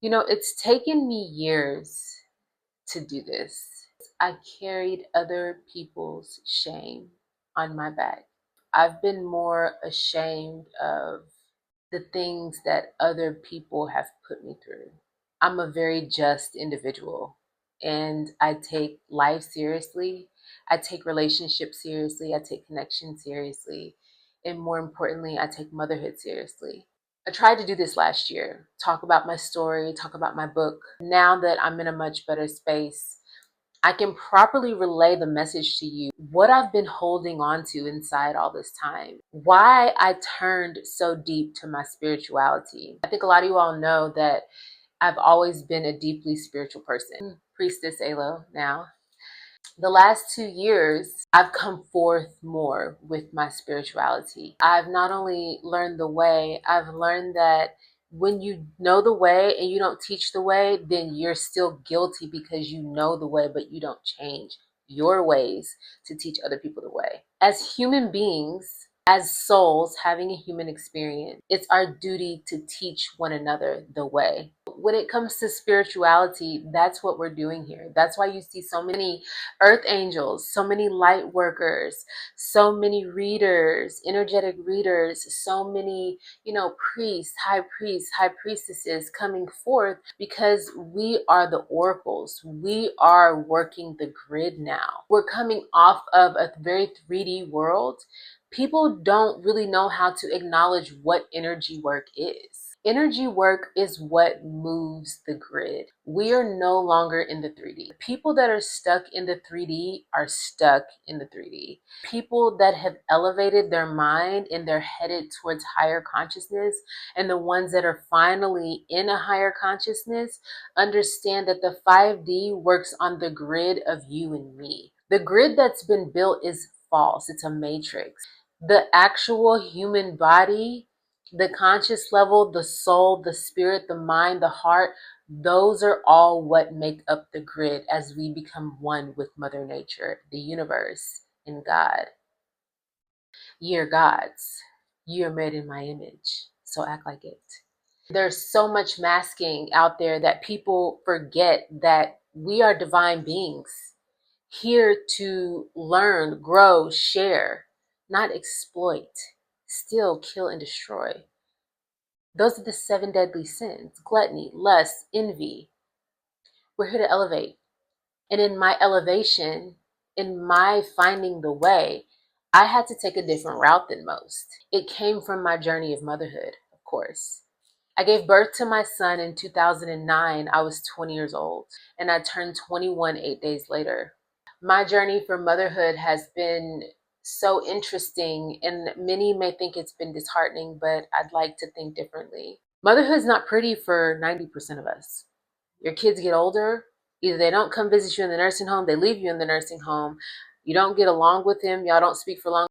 It's taken me years to do this. I carried other people's shame on my back. I've been more ashamed of the things that other people have put me through. I'm a very just individual and I take life seriously. I take relationships seriously. I take connection seriously. And more importantly, I take motherhood seriously. I tried to do this last year, talk about my story, talk about my book. Now that I'm in a much better space, I can properly relay the message to you, what I've been holding on to inside all this time, why I turned so deep to my spirituality. I think a lot of you all know that I've always been a deeply spiritual person. Priestess Alo now. The last 2 years, I've come forth more with my spirituality. I've not only learned the way, I've learned that when you know the way and you don't teach the way, then you're still guilty because you know the way, but you don't change your ways to teach other people the way. As human beings, as souls having a human experience, it's our duty to teach one another the way. When it comes to spirituality, that's what we're doing here. That's why you see so many earth angels, so many light workers, so many readers, energetic readers, so many, priests, high priestesses coming forth because we are the oracles. We are working the grid now. We're coming off of a very 3D world. People don't really know how to acknowledge what energy work is. Energy work is what moves the grid. We are no longer in the 3D. People that are stuck in the 3D are stuck in the 3D. People that have elevated their mind and they're headed towards higher consciousness, and the ones that are finally in a higher consciousness, understand that the 5D works on the grid of you and me. The grid that's been built is false. It's a matrix. The actual human body, the conscious level, the soul, the spirit, the mind, the heart, those are all what make up the grid as we become one with Mother Nature, the universe, and God. Ye are gods. You are made in my image, so act like it. There's so much masking out there that people forget that we are divine beings here to learn, grow, share, not exploit, steal, kill, and destroy. Those are the 7 deadly sins: gluttony, lust, envy. We're here to elevate. And in my elevation, in my finding the way, I had to take a different route than most. It came from my journey of motherhood, of course. I gave birth to my son in 2009. I was 20 years old, and I turned 21 8 days later. My journey for motherhood has been so interesting, and many may think it's been disheartening, but I'd like to think differently. Motherhood's not pretty for 90% of us. Your kids get older, either they don't come visit you in the nursing home, they leave you in the nursing home, you don't get along with them, y'all don't speak for long.